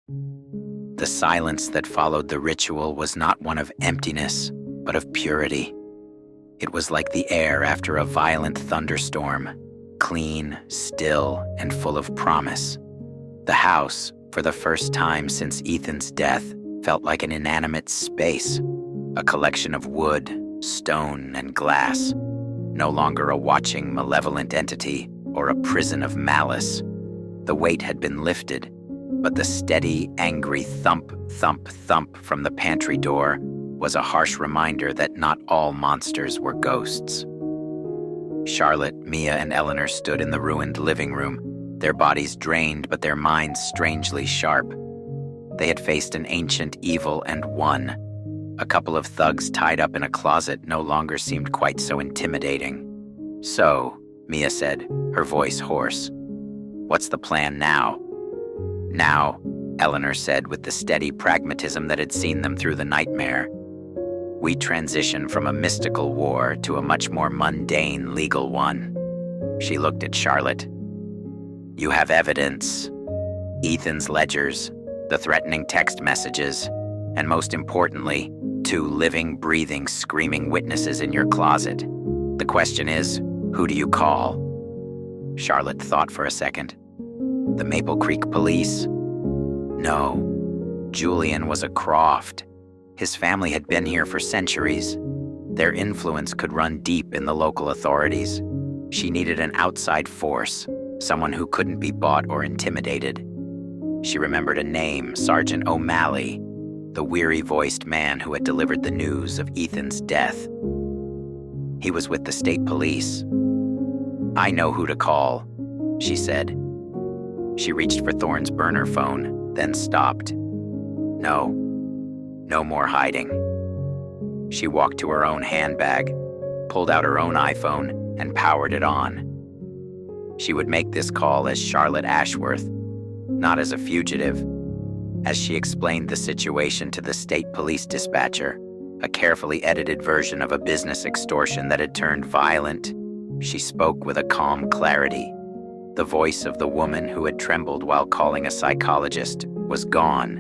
The silence that followed the ritual was not one of emptiness, but of purity. It was like the air after a violent thunderstorm, clean, still, and full of promise. The house, for the first time since Ethan's death, felt like an inanimate space, a collection of wood, stone, and glass, no longer a watching, malevolent entity or a prison of malice. The weight had been lifted, but the steady, angry thump, thump, thump from the pantry door was a harsh reminder that not all monsters were ghosts. Charlotte, Mia, and Eleanor stood in the ruined living room, their bodies drained but their minds strangely sharp. They had faced an ancient evil and won. A couple of thugs tied up in a closet no longer seemed quite so intimidating. "So," Mia said, her voice hoarse, "what's the plan now?" "Now," Eleanor said with the steady pragmatism that had seen them through the nightmare, "we transition from a mystical war to a much more mundane legal one." She looked at Charlotte. "You have evidence. Ethan's ledgers, the threatening text messages, and most importantly, 2 living, breathing, screaming witnesses in your closet. The question is, who do you call?" Charlotte thought for a second. The Maple Creek police? No. Julian was a Croft. His family had been here for centuries. Their influence could run deep in the local authorities. She needed an outside force, someone who couldn't be bought or intimidated. She remembered a name, Sergeant O'Malley, the weary-voiced man who had delivered the news of Ethan's death. He was with the state police. "I know who to call," she said. She reached for Thorne's burner phone, then stopped. No more hiding. She walked to her own handbag, pulled out her own iPhone, and powered it on. She would make this call as Charlotte Ashworth, not as a fugitive. As she explained the situation to the state police dispatcher, a carefully edited version of a business extortion that had turned violent, she spoke with a calm clarity. The voice of the woman who had trembled while calling a psychologist was gone.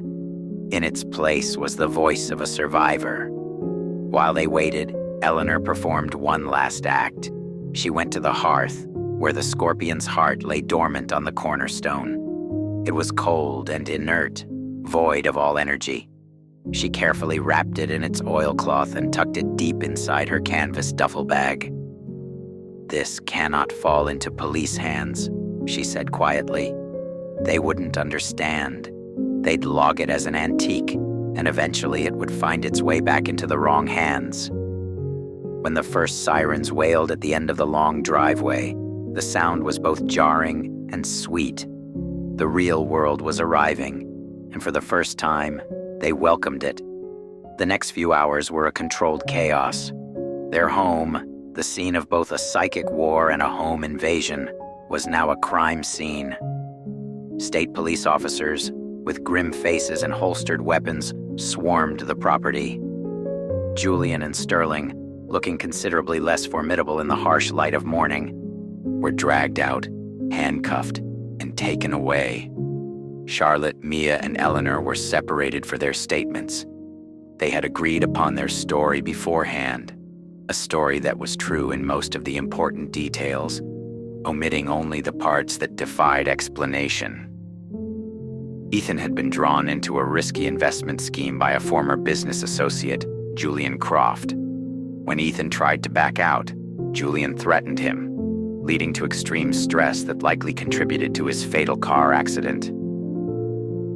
In its place was the voice of a survivor. While they waited, Eleanor performed one last act. She went to the hearth, where the scorpion's heart lay dormant on the cornerstone. It was cold and inert, void of all energy. She carefully wrapped it in its oilcloth and tucked it deep inside her canvas duffel bag. "This cannot fall into police hands," she said quietly. "They wouldn't understand. They'd log it as an antique, and eventually it would find its way back into the wrong hands." When the first sirens wailed at the end of the long driveway, the sound was both jarring and sweet. The real world was arriving, and for the first time, they welcomed it. The next few hours were a controlled chaos. Their home, the scene of both a psychic war and a home invasion, was now a crime scene. State police officers, with grim faces and holstered weapons, swarmed the property. Julian and Sterling, looking considerably less formidable in the harsh light of morning, were dragged out, handcuffed, and taken away. Charlotte, Mia, and Eleanor were separated for their statements. They had agreed upon their story beforehand, a story that was true in most of the important details, omitting only the parts that defied explanation. Ethan had been drawn into a risky investment scheme by a former business associate, Julian Croft. When Ethan tried to back out, Julian threatened him, leading to extreme stress that likely contributed to his fatal car accident.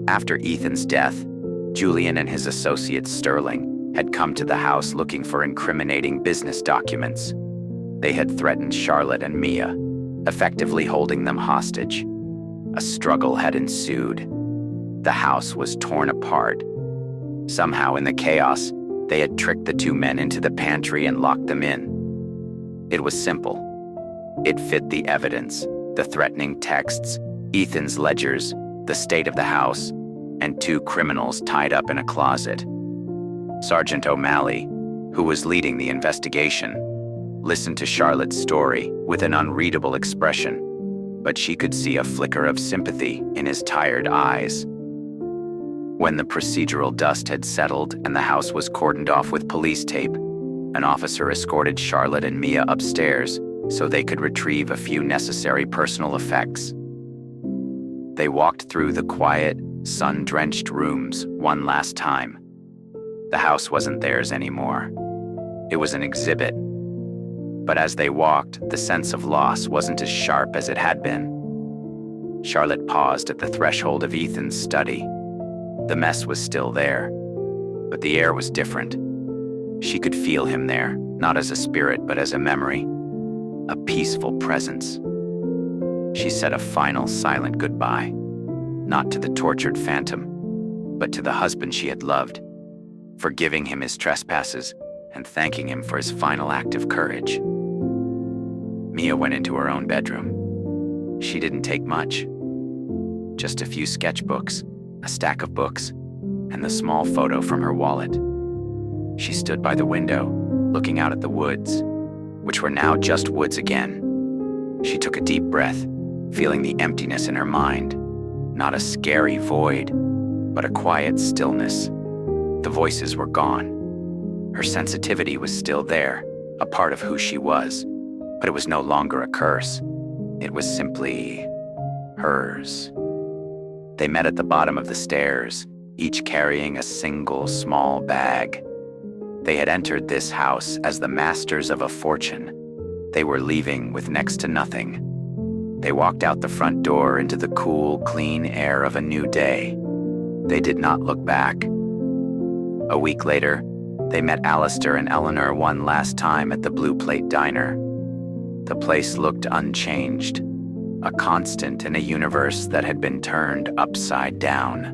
After Ethan's death, Julian and his associate Sterling had come to the house looking for incriminating business documents. They had threatened Charlotte and Mia, effectively holding them hostage. A struggle had ensued. The house was torn apart. Somehow in the chaos, they had tricked the 2 men into the pantry and locked them in. It was simple. It fit the evidence, the threatening texts, Ethan's ledgers, the state of the house, and 2 criminals tied up in a closet. Sergeant O'Malley, who was leading the investigation, listened to Charlotte's story with an unreadable expression, but she could see a flicker of sympathy in his tired eyes. When the procedural dust had settled and the house was cordoned off with police tape, an officer escorted Charlotte and Mia upstairs so they could retrieve a few necessary personal effects. They walked through the quiet, sun-drenched rooms one last time. The house wasn't theirs anymore. It was an exhibit. But as they walked, the sense of loss wasn't as sharp as it had been. Charlotte paused at the threshold of Ethan's study. The mess was still there, but the air was different. She could feel him there, not as a spirit, but as a memory, a peaceful presence. She said a final silent goodbye, not to the tortured phantom, but to the husband she had loved, forgiving him his trespasses and thanking him for his final act of courage. Mia went into her own bedroom. She didn't take much. Just a few sketchbooks, a stack of books, and the small photo from her wallet. She stood by the window, looking out at the woods, which were now just woods again. She took a deep breath, feeling the emptiness in her mind. Not a scary void, but a quiet stillness. The voices were gone. Her sensitivity was still there, a part of who she was, but it was no longer a curse. It was simply hers. They met at the bottom of the stairs, each carrying a single small bag. They had entered this house as the masters of a fortune. They were leaving with next to nothing. They walked out the front door into the cool, clean air of a new day. They did not look back. A week later, they met Alistair and Eleanor one last time at the Blue Plate Diner. The place looked unchanged, a constant in a universe that had been turned upside down.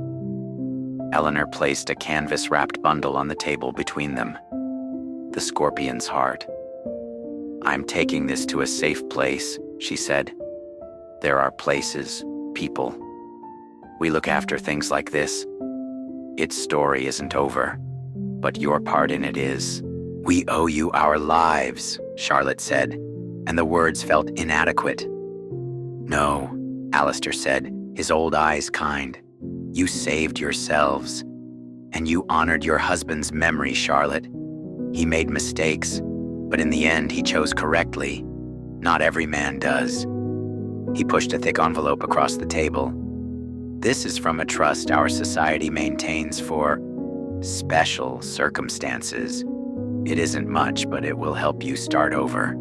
Eleanor placed a canvas-wrapped bundle on the table between them. The scorpion's heart. "I'm taking this to a safe place," she said. "There are places, people. We look after things like this. Its story isn't over, but your part in it is." "We owe you our lives," Charlotte said, and the words felt inadequate. "No," Alistair said, his old eyes kind. "You saved yourselves, and you honored your husband's memory, Charlotte. He made mistakes, but in the end he chose correctly. Not every man does." He pushed a thick envelope across the table. "This is from a trust our society maintains for special circumstances. It isn't much, but it will help you start over."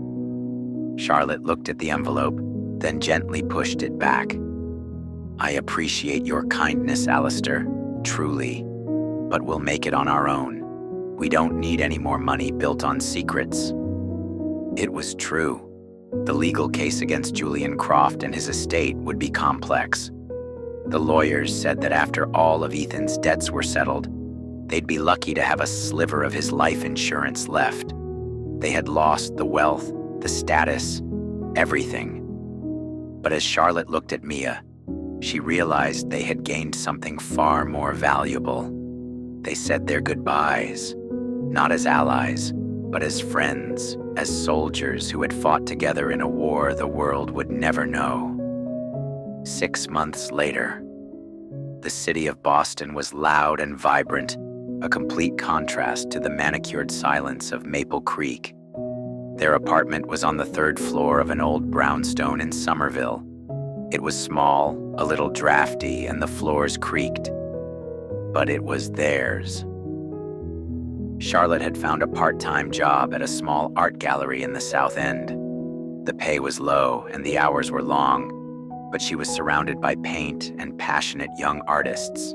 Charlotte looked at the envelope, then gently pushed it back. "I appreciate your kindness, Alistair, truly, but we'll make it on our own. We don't need any more money built on secrets." It was true. The legal case against Julian Croft and his estate would be complex. The lawyers said that after all of Ethan's debts were settled, they'd be lucky to have a sliver of his life insurance left. They had lost the wealth, the status, everything. But as Charlotte looked at Mia, she realized they had gained something far more valuable. They said their goodbyes, not as allies, but as friends, as soldiers who had fought together in a war the world would never know. 6 months later, the city of Boston was loud and vibrant, a complete contrast to the manicured silence of Maple Creek. Their apartment was on the 3rd floor of an old brownstone in Somerville. It was small, a little drafty, and the floors creaked. But it was theirs. Charlotte had found a part-time job at a small art gallery in the South End. The pay was low and the hours were long, but she was surrounded by paint and passionate young artists.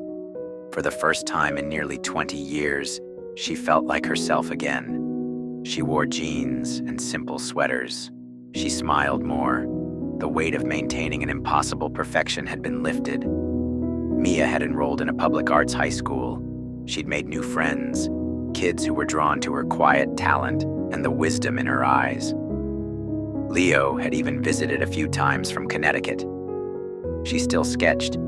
For the first time in nearly 20 years, she felt like herself again. She wore jeans and simple sweaters. She smiled more. The weight of maintaining an impossible perfection had been lifted. Mia had enrolled in a public arts high school. She'd made new friends, kids who were drawn to her quiet talent and the wisdom in her eyes. Leo had even visited a few times from Connecticut. She still sketched,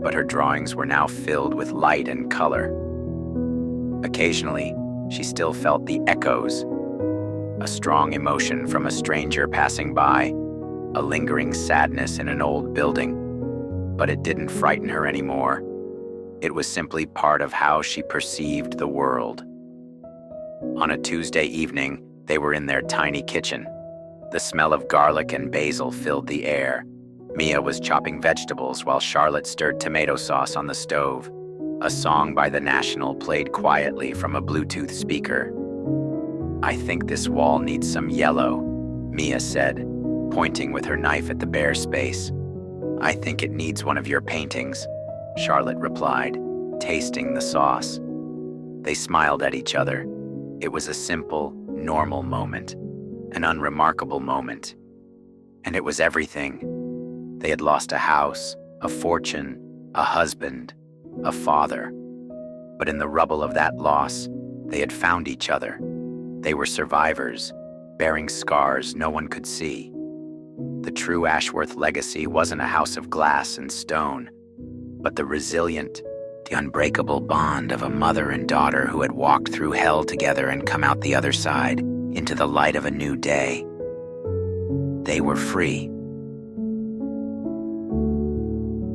but her drawings were now filled with light and color. Occasionally, she still felt the echoes, a strong emotion from a stranger passing by, a lingering sadness in an old building, but it didn't frighten her anymore. It was simply part of how she perceived the world. On a Tuesday evening, they were in their tiny kitchen. The smell of garlic and basil filled the air. Mia was chopping vegetables while Charlotte stirred tomato sauce on the stove. A song by The National played quietly from a Bluetooth speaker. "I think this wall needs some yellow," Mia said, pointing with her knife at the bare space. "I think it needs one of your paintings," Charlotte replied, tasting the sauce. They smiled at each other. It was a simple, normal moment, an unremarkable moment. And it was everything. They had lost a house, a fortune, a husband, a father. But in the rubble of that loss, they had found each other. They were survivors, bearing scars no one could see. The true Ashworth legacy wasn't a house of glass and stone, but the resilient, the unbreakable bond of a mother and daughter who had walked through hell together and come out the other side into the light of a new day. They were free.